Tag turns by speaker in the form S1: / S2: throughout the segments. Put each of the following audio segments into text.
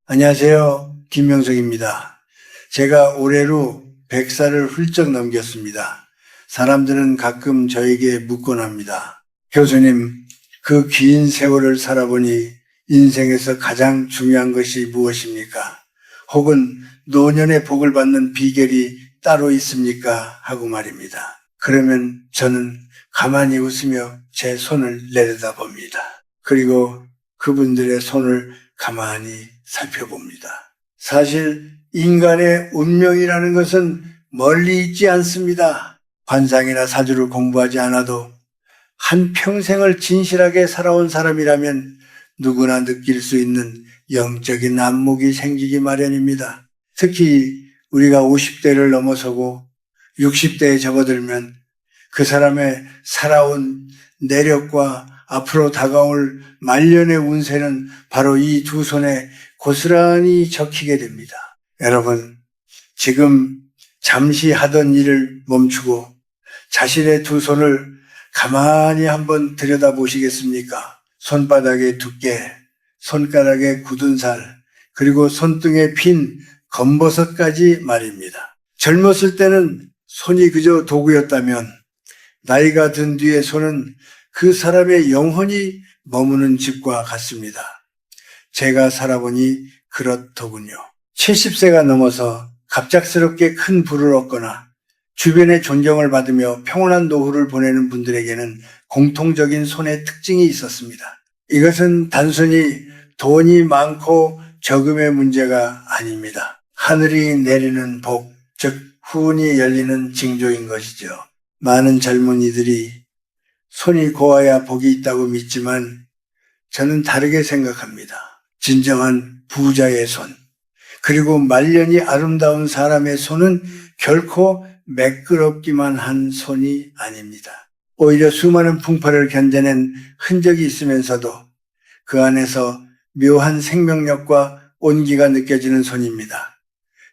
S1: 안녕하세요. 김명석입니다. 제가 올해로 100살을 훌쩍 넘겼습니다. 사람들은 가끔 저에게 묻곤 합니다. 교수님, 그 긴 세월을 살아보니 인생에서 가장 중요한 것이 무엇입니까? 혹은 노년의 복을 받는 비결이 따로 있습니까? 하고 말입니다. 그러면 저는 가만히 웃으며 제 손을 내려다봅니다. 그리고 그분들의 손을 가만히 살펴봅니다. 사실 인간의 운명이라는 것은 멀리 있지 않습니다. 관상이나 사주를 공부하지 않아도 한평생을 진실하게 살아온 사람이라면 누구나 느낄 수 있는 영적인 안목이 생기기 마련입니다. 특히 우리가 50대를 넘어서고 60대에 접어들면 그 사람의 살아온 내력과 앞으로 다가올 말년의 운세는 바로 이 두 손에 고스란히 적히게 됩니다. 여러분, 지금 잠시 하던 일을 멈추고 자신의 두 손을 가만히 한번 들여다보시겠습니까? 손바닥의 두께, 손가락의 굳은 살, 그리고 손등에 핀 검버섯까지 말입니다. 젊었을 때는 손이 그저 도구였다면 나이가 든 뒤에 손은 그 사람의 영혼이 머무는 집과 같습니다. 제가 살아보니 그렇더군요. 70세가 넘어서 갑작스럽게 큰 부를 얻거나 주변의 존경을 받으며 평온한 노후를 보내는 분들에게는 공통적인 손의 특징이 있었습니다. 이것은 단순히 돈이 많고 적음의 문제가 아닙니다. 하늘이 내리는 복, 즉 후운이 열리는 징조인 것이죠. 많은 젊은이들이 손이 고와야 복이 있다고 믿지만 저는 다르게 생각합니다. 진정한 부자의 손, 그리고 말년이 아름다운 사람의 손은 결코 매끄럽기만 한 손이 아닙니다. 오히려 수많은 풍파를 견뎌낸 흔적이 있으면서도 그 안에서 묘한 생명력과 온기가 느껴지는 손입니다.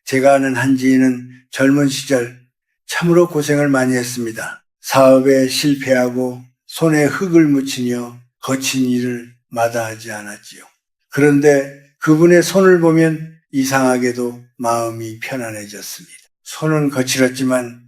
S1: 제가 아는 한 지인은 젊은 시절 참으로 고생을 많이 했습니다. 사업에 실패하고 손에 흙을 묻히며 거친 일을 마다하지 않았지요. 그런데 그분의 손을 보면 이상하게도 마음이 편안해졌습니다. 손은 거칠었지만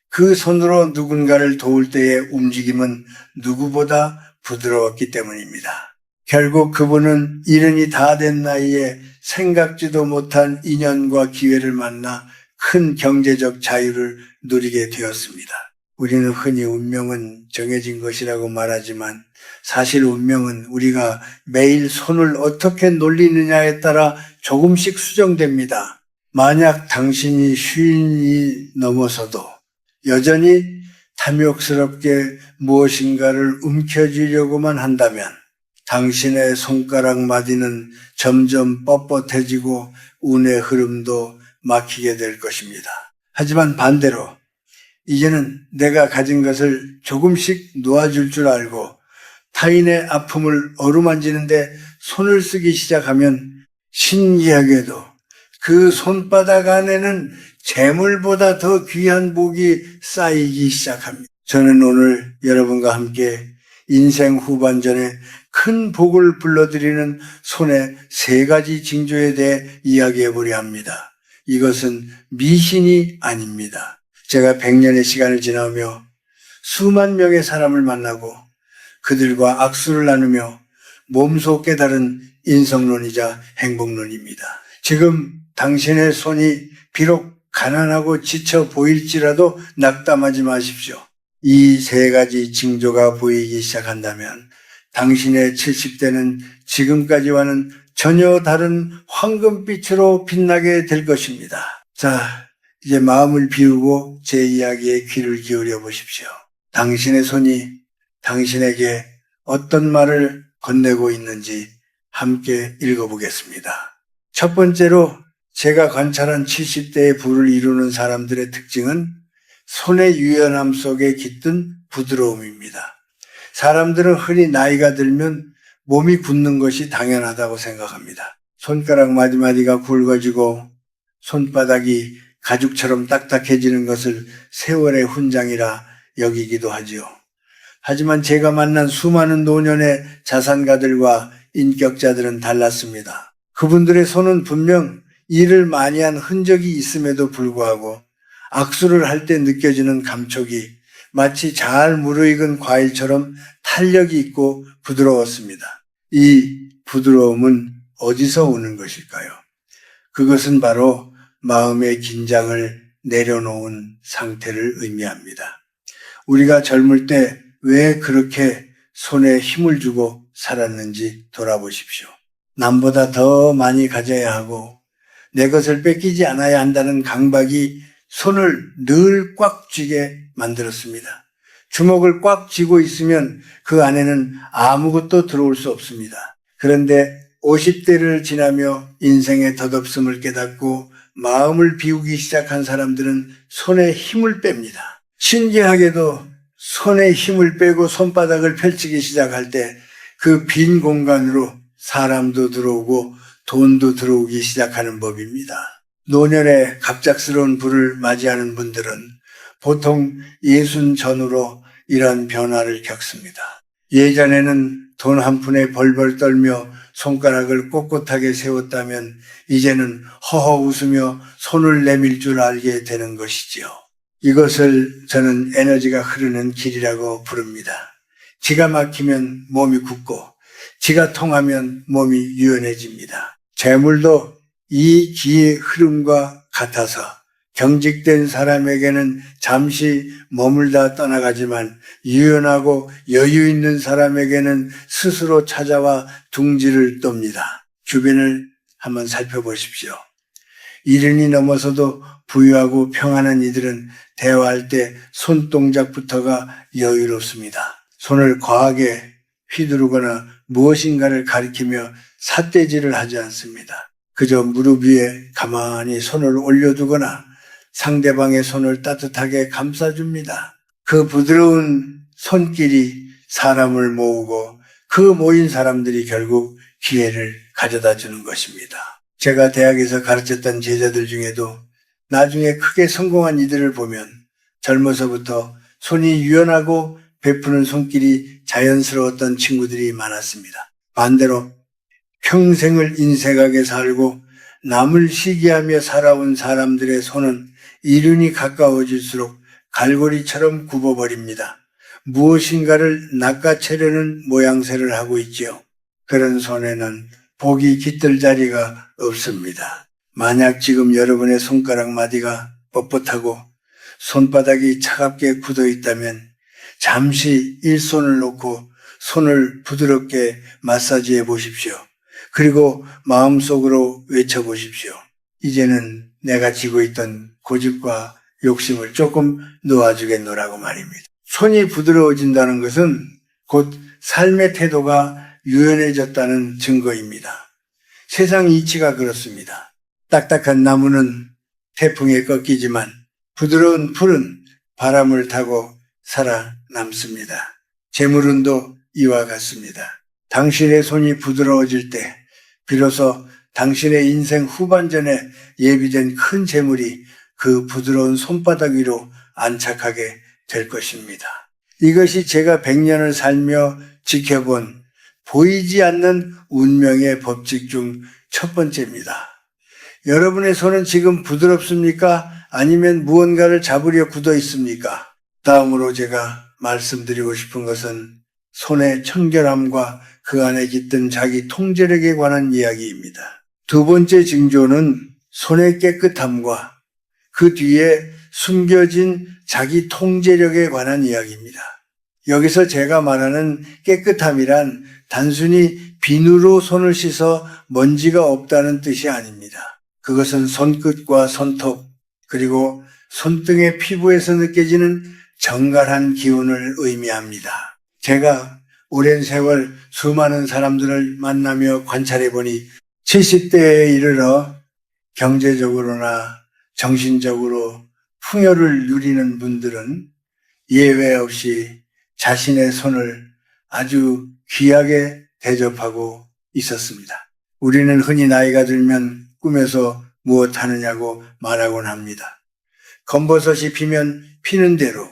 S1: 그 손으로 누군가를 도울 때의 움직임은 누구보다 부드러웠기 때문입니다. 결국 그분은 이른이 다 된 나이에 생각지도 못한 인연과 기회를 만나 큰 경제적 자유를 누리게 되었습니다. 우리는 흔히 운명은 정해진 것이라고 말하지만 사실 운명은 우리가 매일 손을 어떻게 놀리느냐에 따라 조금씩 수정됩니다. 만약 당신이 쉰이 넘어서도 여전히 탐욕스럽게 무엇인가를 움켜쥐려고만 한다면 당신의 손가락 마디는 점점 뻣뻣해지고 운의 흐름도 막히게 될 것입니다. 하지만 반대로 이제는 내가 가진 것을 조금씩 놓아줄 줄 알고 타인의 아픔을 어루만지는데 손을 쓰기 시작하면 신기하게도 그 손바닥 안에는 재물보다 더 귀한 복이 쌓이기 시작합니다. 저는 오늘 여러분과 함께 인생 후반전에 큰 복을 불러들이는 손의 3가지 징조에 대해 이야기해 보려 합니다. 이것은 미신이 아닙니다. 제가 100년의 시간을 지나며 수만 명의 사람을 만나고 그들과 악수를 나누며 몸소 깨달은 인성론이자 행복론입니다. 지금 당신의 손이 비록 가난하고 지쳐 보일지라도 낙담하지 마십시오. 이 3가지 징조가 보이기 시작한다면 당신의 70대는 지금까지와는 전혀 다른 황금빛으로 빛나게 될 것입니다. 자, 이제 마음을 비우고 제 이야기에 귀를 기울여 보십시오. 당신의 손이 당신에게 어떤 말을 건네고 있는지 함께 읽어보겠습니다. 첫 번째로 제가 관찰한 70대의 부를 이루는 사람들의 특징은 손의 유연함 속에 깃든 부드러움입니다. 사람들은 흔히 나이가 들면 몸이 굳는 것이 당연하다고 생각합니다. 손가락 마디마디가 굵어지고 손바닥이 가죽처럼 딱딱해지는 것을 세월의 훈장이라 여기기도 하지요. 하지만 제가 만난 수많은 노년의 자산가들과 인격자들은 달랐습니다. 그분들의 손은 분명 일을 많이 한 흔적이 있음에도 불구하고 악수를 할 때 느껴지는 감촉이 마치 잘 무르익은 과일처럼 탄력이 있고 부드러웠습니다. 이 부드러움은 어디서 오는 것일까요? 그것은 바로 마음의 긴장을 내려놓은 상태를 의미합니다. 우리가 젊을 때 왜 그렇게 손에 힘을 주고 살았는지 돌아보십시오. 남보다 더 많이 가져야 하고 내 것을 뺏기지 않아야 한다는 강박이 손을 늘 꽉 쥐게 만들었습니다. 주먹을 꽉 쥐고 있으면 그 안에는 아무것도 들어올 수 없습니다. 그런데 50대를 지나며 인생의 덧없음을 깨닫고 마음을 비우기 시작한 사람들은 손에 힘을 뺍니다. 신기하게도 손에 힘을 빼고 손바닥을 펼치기 시작할 때 그 빈 공간으로 사람도 들어오고 돈도 들어오기 시작하는 법입니다. 노년에 갑작스러운 불을 맞이하는 분들은 보통 60 전후로 이런 변화를 겪습니다. 예전에는 돈 한 푼에 벌벌 떨며 손가락을 꼿꼿하게 세웠다면 이제는 허허 웃으며 손을 내밀 줄 알게 되는 것이지요. 이것을 저는 에너지가 흐르는 길이라고 부릅니다. 기가 막히면 몸이 굳고 기가 통하면 몸이 유연해집니다. 재물도 이 기의 흐름과 같아서 경직된 사람에게는 잠시 머물다 떠나가지만 유연하고 여유 있는 사람에게는 스스로 찾아와 둥지를 떱니다. 주변을 한번 살펴보십시오. 70이 넘어서도 부유하고 평안한 이들은 대화할 때 손동작부터가 여유롭습니다. 손을 과하게 휘두르거나 무엇인가를 가리키며 삿대질을 하지 않습니다. 그저 무릎 위에 가만히 손을 올려두거나 상대방의 손을 따뜻하게 감싸줍니다. 그 부드러운 손길이 사람을 모으고 그 모인 사람들이 결국 기회를 가져다 주는 것입니다. 제가 대학에서 가르쳤던 제자들 중에도 나중에 크게 성공한 이들을 보면 젊어서부터 손이 유연하고 베푸는 손길이 자연스러웠던 친구들이 많았습니다. 반대로 평생을 인색하게 살고 남을 시기하며 살아온 사람들의 손은 이른이 가까워질수록 갈고리처럼 굽어버립니다. 무엇인가를 낚아채려는 모양새를 하고 있지요. 그런 손에는 복이 깃들 자리가 없습니다. 만약 지금 여러분의 손가락 마디가 뻣뻣하고 손바닥이 차갑게 굳어 있다면 잠시 일손을 놓고 손을 부드럽게 마사지해 보십시오. 그리고 마음속으로 외쳐보십시오. 이제는 내가 지고 있던 고집과 욕심을 조금 놓아주겠노라고 말입니다. 손이 부드러워진다는 것은 곧 삶의 태도가 유연해졌다는 증거입니다. 세상 이치가 그렇습니다. 딱딱한 나무는 태풍에 꺾이지만 부드러운 풀은 바람을 타고 살아남습니다. 재물운도 이와 같습니다. 당신의 손이 부드러워질 때 비로소 당신의 인생 후반전에 예비된 큰 재물이 그 부드러운 손바닥 위로 안착하게 될 것입니다. 이것이 제가 100년을 살며 지켜본 보이지 않는 운명의 법칙 중 첫 번째입니다. 여러분의 손은 지금 부드럽습니까? 아니면 무언가를 잡으려 굳어 있습니까? 다음으로 제가 말씀드리고 싶은 것은 손의 청결함과 그 안에 깃든 자기 통제력에 관한 이야기입니다. 두 번째 징조는 손의 깨끗함과 그 뒤에 숨겨진 자기 통제력에 관한 이야기입니다. 여기서 제가 말하는 깨끗함이란 단순히 비누로 손을 씻어 먼지가 없다는 뜻이 아닙니다. 그것은 손끝과 손톱 그리고 손등의 피부에서 느껴지는 정갈한 기운을 의미합니다. 제가 오랜 세월 수많은 사람들을 만나며 관찰해 보니 70대에 이르러 경제적으로나 정신적으로 풍요를 누리는 분들은 예외 없이 자신의 손을 아주 귀하게 대접하고 있었습니다. 우리는 흔히 나이가 들면 꿈에서 무엇 하느냐고 말하곤 합니다. 검버섯이 피면 피는 대로,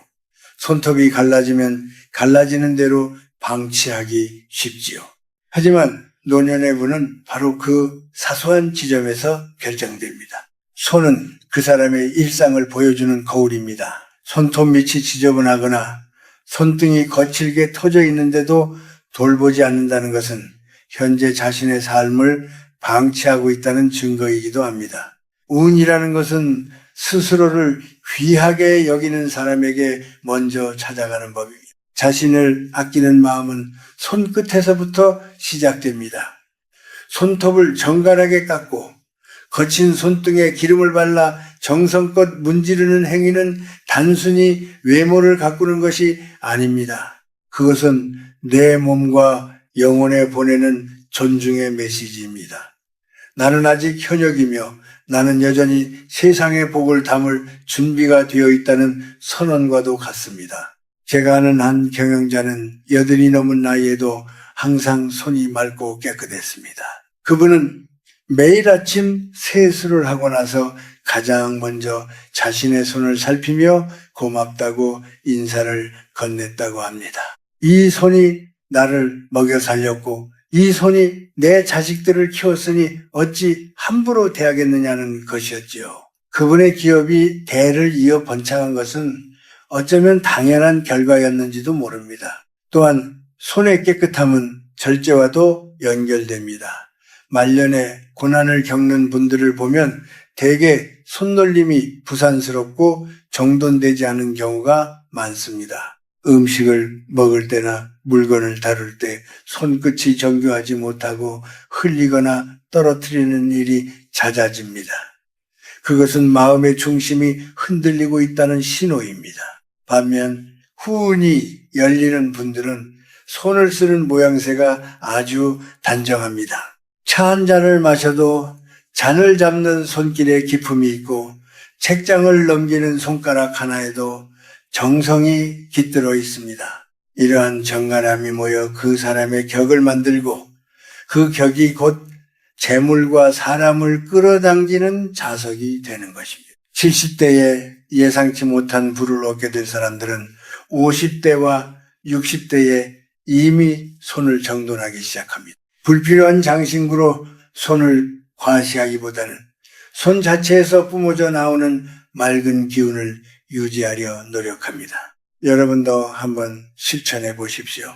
S1: 손톱이 갈라지면 갈라지는 대로 방치하기 쉽지요. 하지만 노년의 부는 바로 그 사소한 지점에서 결정됩니다. 손은 그 사람의 일상을 보여주는 거울입니다. 손톱 밑이 지저분하거나 손등이 거칠게 터져 있는데도 돌보지 않는다는 것은 현재 자신의 삶을 방치하고 있다는 증거이기도 합니다. 운이라는 것은 스스로를 귀하게 여기는 사람에게 먼저 찾아가는 법입니다. 자신을 아끼는 마음은 손끝에서부터 시작됩니다. 손톱을 정갈하게 깎고 거친 손등에 기름을 발라 정성껏 문지르는 행위는 단순히 외모를 가꾸는 것이 아닙니다. 그것은 내 몸과 영혼에 보내는 존중의 메시지입니다. 나는 아직 현역이며 나는 여전히 세상의 복을 담을 준비가 되어 있다는 선언과도 같습니다. 제가 아는 한 경영자는 80이 넘은 나이에도 항상 손이 맑고 깨끗했습니다. 그분은 매일 아침 세수를 하고 나서 가장 먼저 자신의 손을 살피며 고맙다고 인사를 건넸다고 합니다. 이 손이 나를 먹여 살렸고 이 손이 내 자식들을 키웠으니 어찌 함부로 대하겠느냐는 것이었지요. 그분의 기업이 대를 이어 번창한 것은 어쩌면 당연한 결과였는지도 모릅니다. 또한 손의 깨끗함은 절제와도 연결됩니다. 말년에 고난을 겪는 분들을 보면 대개 손놀림이 부산스럽고 정돈되지 않은 경우가 많습니다. 음식을 먹을 때나 물건을 다룰 때 손끝이 정교하지 못하고 흘리거나 떨어뜨리는 일이 잦아집니다. 그것은 마음의 중심이 흔들리고 있다는 신호입니다. 반면 후운이 열리는 분들은 손을 쓰는 모양새가 아주 단정합니다. 차 한 잔을 마셔도 잔을 잡는 손길에 기품이 있고 책장을 넘기는 손가락 하나에도 정성이 깃들어 있습니다. 이러한 정갈함이 모여 그 사람의 격을 만들고 그 격이 곧 재물과 사람을 끌어당기는 자석이 되는 것입니다. 70대에 예상치 못한 부를 얻게 될 사람들은 50대와 60대에 이미 손을 정돈하기 시작합니다. 불필요한 장신구로 손을 과시하기보다는 손 자체에서 뿜어져 나오는 맑은 기운을 유지하려 노력합니다. 여러분도 한번 실천해 보십시오.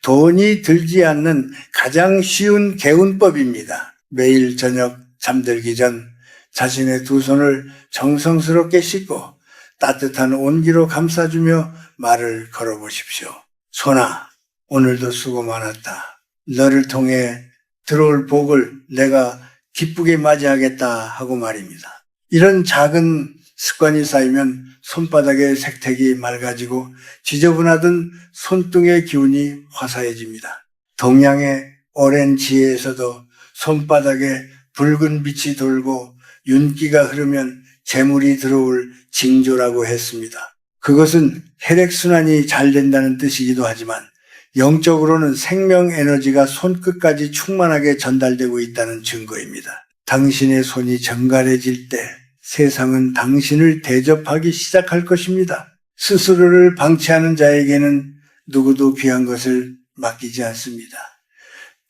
S1: 돈이 들지 않는 가장 쉬운 개운법입니다. 매일 저녁 잠들기 전 자신의 두 손을 정성스럽게 씻고 따뜻한 온기로 감싸주며 말을 걸어보십시오. 손아, 오늘도 수고 많았다. 너를 통해 들어올 복을 내가 기쁘게 맞이하겠다 하고 말입니다. 이런 작은 습관이 쌓이면 손바닥의 색택이 맑아지고 지저분하던 손등의 기운이 화사해집니다. 동양의 오랜 지혜에서도 손바닥에 붉은 빛이 돌고 윤기가 흐르면 재물이 들어올 징조라고 했습니다. 그것은 혈액순환이 잘 된다는 뜻이기도 하지만 영적으로는 생명 에너지가 손끝까지 충만하게 전달되고 있다는 증거입니다. 당신의 손이 정갈해질 때 세상은 당신을 대접하기 시작할 것입니다. 스스로를 방치하는 자에게는 누구도 귀한 것을 맡기지 않습니다.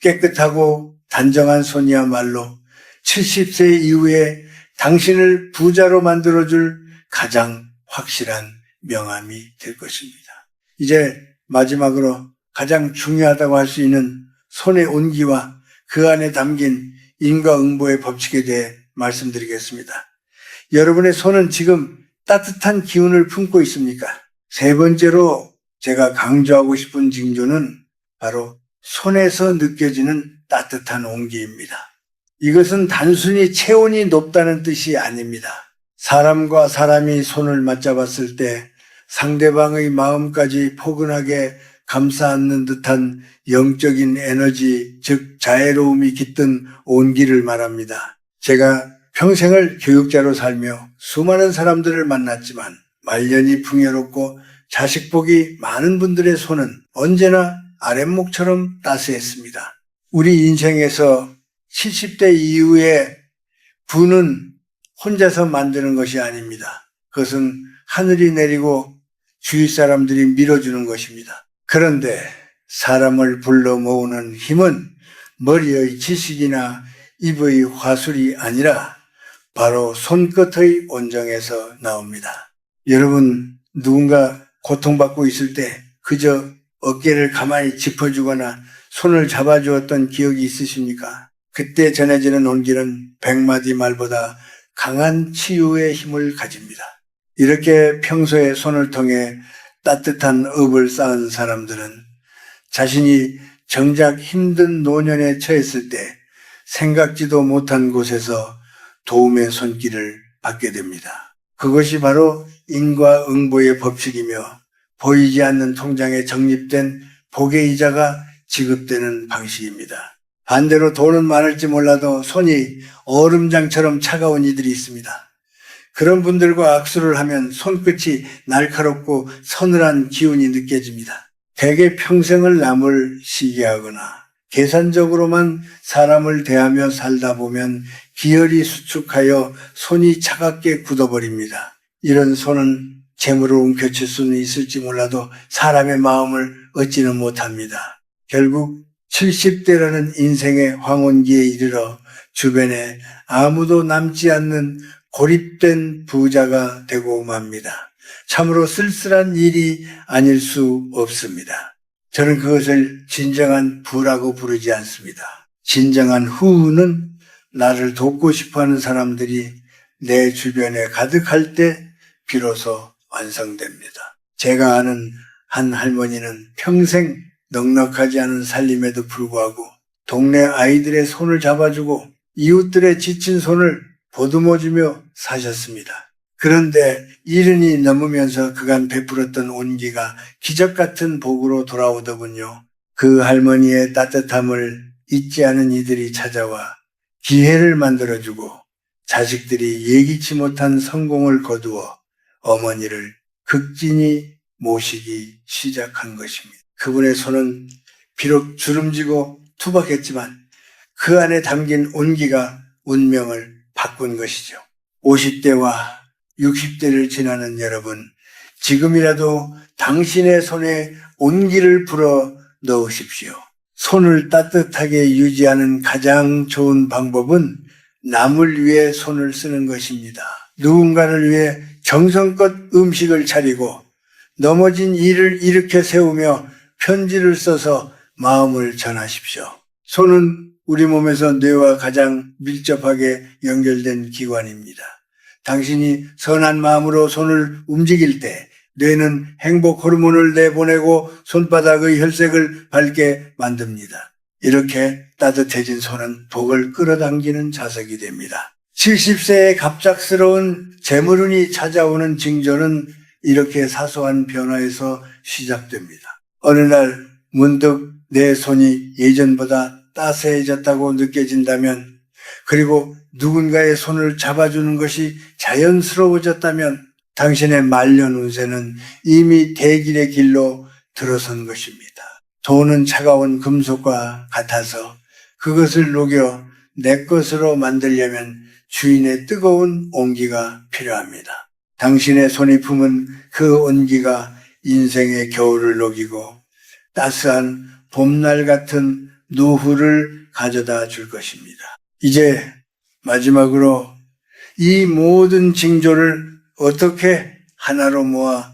S1: 깨끗하고 단정한 손이야말로 70세 이후에 당신을 부자로 만들어줄 가장 확실한 명함이 될 것입니다. 이제 마지막으로 가장 중요하다고 할 수 있는 손의 온기와 그 안에 담긴 인과응보의 법칙에 대해 말씀드리겠습니다. 여러분의 손은 지금 따뜻한 기운을 품고 있습니까? 세 번째로 제가 강조하고 싶은 징조는 바로 손에서 느껴지는 따뜻한 온기입니다. 이것은 단순히 체온이 높다는 뜻이 아닙니다. 사람과 사람이 손을 맞잡았을 때 상대방의 마음까지 포근하게 감싸 안는 듯한 영적인 에너지, 즉 자애로움이 깃든 온기를 말합니다. 제가 평생을 교육자로 살며 수많은 사람들을 만났지만 말년이 풍요롭고 자식복이 많은 분들의 손은 언제나 아랫목처럼 따스했습니다. 우리 인생에서 70대 이후에 부는 혼자서 만드는 것이 아닙니다. 그것은 하늘이 내리고 주위 사람들이 밀어주는 것입니다. 그런데 사람을 불러 모으는 힘은 머리의 지식이나 입의 화술이 아니라 바로 손끝의 온정에서 나옵니다. 여러분, 누군가 고통받고 있을 때 그저 어깨를 가만히 짚어주거나 손을 잡아주었던 기억이 있으십니까? 그때 전해지는 온기는 100마디 말보다 강한 치유의 힘을 가집니다. 이렇게 평소에 손을 통해 따뜻한 업을 쌓은 사람들은 자신이 정작 힘든 노년에 처했을 때 생각지도 못한 곳에서 도움의 손길을 받게 됩니다. 그것이 바로 인과응보의 법칙이며 보이지 않는 통장에 적립된 복의 이자가 지급되는 방식입니다. 반대로 돈은 많을지 몰라도 손이 얼음장처럼 차가운 이들이 있습니다. 그런 분들과 악수를 하면 손끝이 날카롭고 서늘한 기운이 느껴집니다. 대개 평생을 남을 시기하거나 계산적으로만 사람을 대하며 살다 보면 기혈이 수축하여 손이 차갑게 굳어버립니다. 이런 손은 재물을 움켜쥘 수는 있을지 몰라도 사람의 마음을 얻지는 못합니다. 결국 70대라는 인생의 황혼기에 이르러 주변에 아무도 남지 않는 고립된 부자가 되고 맙니다. 참으로 쓸쓸한 일이 아닐 수 없습니다. 저는 그것을 진정한 부라고 부르지 않습니다. 진정한 후는 나를 돕고 싶어하는 사람들이 내 주변에 가득할 때 비로소 완성됩니다. 제가 아는 한 할머니는 평생 넉넉하지 않은 살림에도 불구하고 동네 아이들의 손을 잡아주고 이웃들의 지친 손을 보듬어주며 사셨습니다. 그런데 70이 넘으면서 그간 베풀었던 온기가 기적 같은 복으로 돌아오더군요. 그 할머니의 따뜻함을 잊지 않은 이들이 찾아와 기회를 만들어주고 자식들이 예기치 못한 성공을 거두어 어머니를 극진히 모시기 시작한 것입니다. 그분의 손은 비록 주름지고 투박했지만 그 안에 담긴 온기가 운명을 바꾼 것이죠. 50대와 60대를 지나는 여러분, 지금이라도 당신의 손에 온기를 불어 넣으십시오. 손을 따뜻하게 유지하는 가장 좋은 방법은 남을 위해 손을 쓰는 것입니다. 누군가를 위해 정성껏 음식을 차리고 넘어진 이를 일으켜 세우며 편지를 써서 마음을 전하십시오. 손은 우리 몸에서 뇌와 가장 밀접하게 연결된 기관입니다. 당신이 선한 마음으로 손을 움직일 때 뇌는 행복 호르몬을 내보내고 손바닥의 혈색을 밝게 만듭니다. 이렇게 따뜻해진 손은 복을 끌어당기는 자석이 됩니다. 70세의 갑작스러운 재물운이 찾아오는 징조는 이렇게 사소한 변화에서 시작됩니다. 어느 날 문득 내 손이 예전보다 따스해졌다고 느껴진다면, 그리고 누군가의 손을 잡아주는 것이 자연스러워졌다면 당신의 말년 운세는 이미 대길의 길로 들어선 것입니다. 돈은 차가운 금속과 같아서 그것을 녹여 내 것으로 만들려면 주인의 뜨거운 온기가 필요합니다. 당신의 손이 품은 그 온기가 인생의 겨울을 녹이고 따스한 봄날 같은 노후를 가져다 줄 것입니다. 이제 마지막으로 이 모든 징조를 어떻게 하나로 모아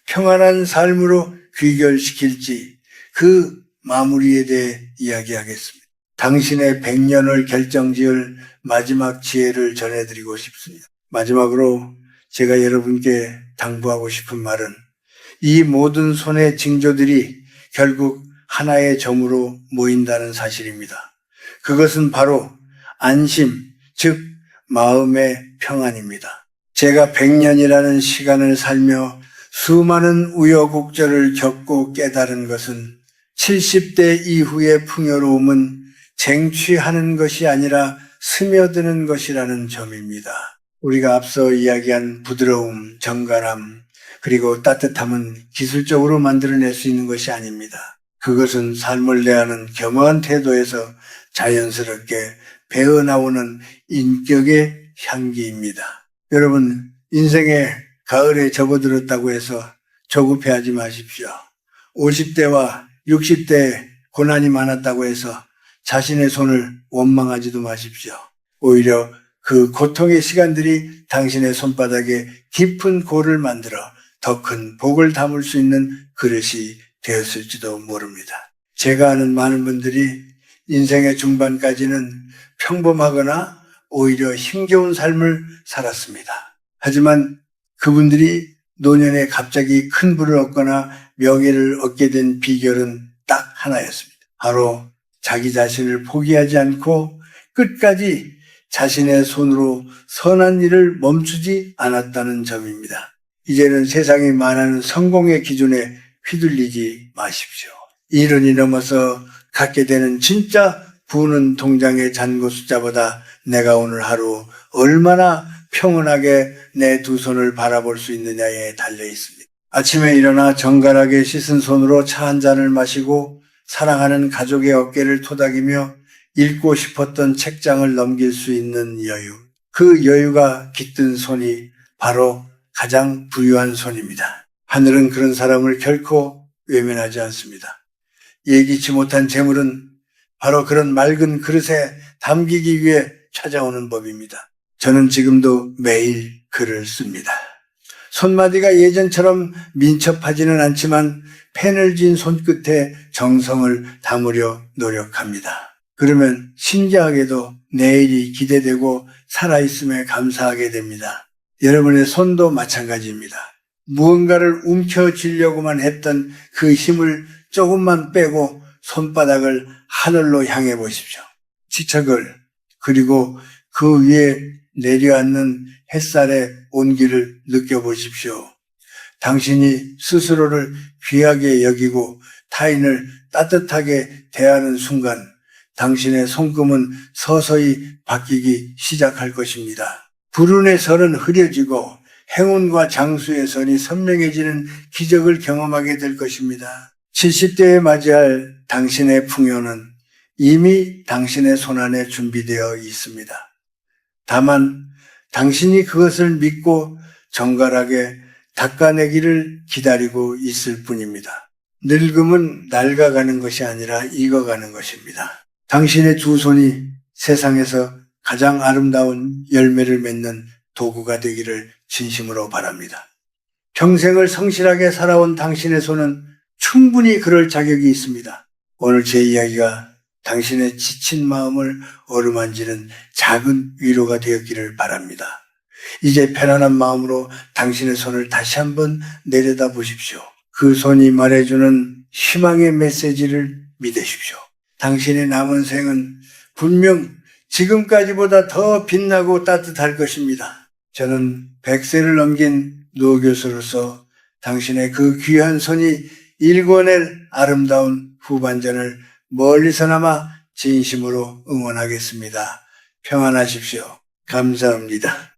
S1: 평안한 삶으로 귀결시킬지 그 마무리에 대해 이야기하겠습니다. 당신의 100년을 결정지을 마지막 지혜를 전해드리고 싶습니다. 마지막으로 제가 여러분께 당부하고 싶은 말은 이 모든 손의 징조들이 결국 하나의 점으로 모인다는 사실입니다. 그것은 바로 안심, 즉 마음의 평안입니다. 제가 100년이라는 시간을 살며 수많은 우여곡절을 겪고 깨달은 것은 70대 이후의 풍요로움은 쟁취하는 것이 아니라 스며드는 것이라는 점입니다. 우리가 앞서 이야기한 부드러움, 정갈함, 그리고 따뜻함은 기술적으로 만들어낼 수 있는 것이 아닙니다. 그것은 삶을 대하는 겸허한 태도에서 자연스럽게 배어나오는 인격의 향기입니다. 여러분, 인생의 가을에 접어들었다고 해서 조급해하지 마십시오. 50대와 60대에 고난이 많았다고 해서 자신의 손을 원망하지도 마십시오. 오히려 그 고통의 시간들이 당신의 손바닥에 깊은 골을 만들어 더 큰 복을 담을 수 있는 그릇이 되었을지도 모릅니다. 제가 아는 많은 분들이 인생의 중반까지는 평범하거나 오히려 힘겨운 삶을 살았습니다. 하지만 그분들이 노년에 갑자기 큰 부를 얻거나 명예를 얻게 된 비결은 딱 하나였습니다. 바로 자기 자신을 포기하지 않고 끝까지 자신의 손으로 선한 일을 멈추지 않았다는 점입니다. 이제는 세상이 말하는 성공의 기준에 휘둘리지 마십시오. 이른이 넘어서 갖게 되는 진짜 부는 통장의 잔고 숫자보다 내가 오늘 하루 얼마나 평온하게 내 두 손을 바라볼 수 있느냐에 달려 있습니다. 아침에 일어나 정갈하게 씻은 손으로 차 한 잔을 마시고 사랑하는 가족의 어깨를 토닥이며 읽고 싶었던 책장을 넘길 수 있는 여유. 그 여유가 깃든 손이 바로 가장 부유한 손입니다. 하늘은 그런 사람을 결코 외면하지 않습니다. 예기치 못한 재물은 바로 그런 맑은 그릇에 담기기 위해 찾아오는 법입니다. 저는 지금도 매일 글을 씁니다. 손마디가 예전처럼 민첩하지는 않지만 펜을 쥔 손끝에 정성을 담으려 노력합니다. 그러면 신기하게도 내일이 기대되고 살아있음에 감사하게 됩니다. 여러분의 손도 마찬가지입니다. 무언가를 움켜쥐려고만 했던 그 힘을 조금만 빼고 손바닥을 하늘로 향해 보십시오. 지척을 그리고 그 위에 내려앉는 햇살의 온기를 느껴보십시오. 당신이 스스로를 귀하게 여기고 타인을 따뜻하게 대하는 순간 당신의 손금은 서서히 바뀌기 시작할 것입니다. 불운의 선은 흐려지고 행운과 장수의 선이 선명해지는 기적을 경험하게 될 것입니다. 70대에 맞이할 당신의 풍요는 이미 당신의 손안에 준비되어 있습니다. 다만 당신이 그것을 믿고 정갈하게 닦아내기를 기다리고 있을 뿐입니다. 늙음은 낡아가는 것이 아니라 익어가는 것입니다. 당신의 두 손이 세상에서 가장 아름다운 열매를 맺는 도구가 되기를 진심으로 바랍니다. 평생을 성실하게 살아온 당신의 손은 충분히 그럴 자격이 있습니다. 오늘 제 이야기가 당신의 지친 마음을 어루만지는 작은 위로가 되었기를 바랍니다. 이제 편안한 마음으로 당신의 손을 다시 한번 내려다 보십시오. 그 손이 말해주는 희망의 메시지를 믿으십시오. 당신의 남은 생은 분명 지금까지보다 더 빛나고 따뜻할 것입니다. 저는 100세를 넘긴 노교수로서 당신의 그 귀한 손이 일궈낼 아름다운 후반전을 멀리서나마 진심으로 응원하겠습니다. 평안하십시오. 감사합니다.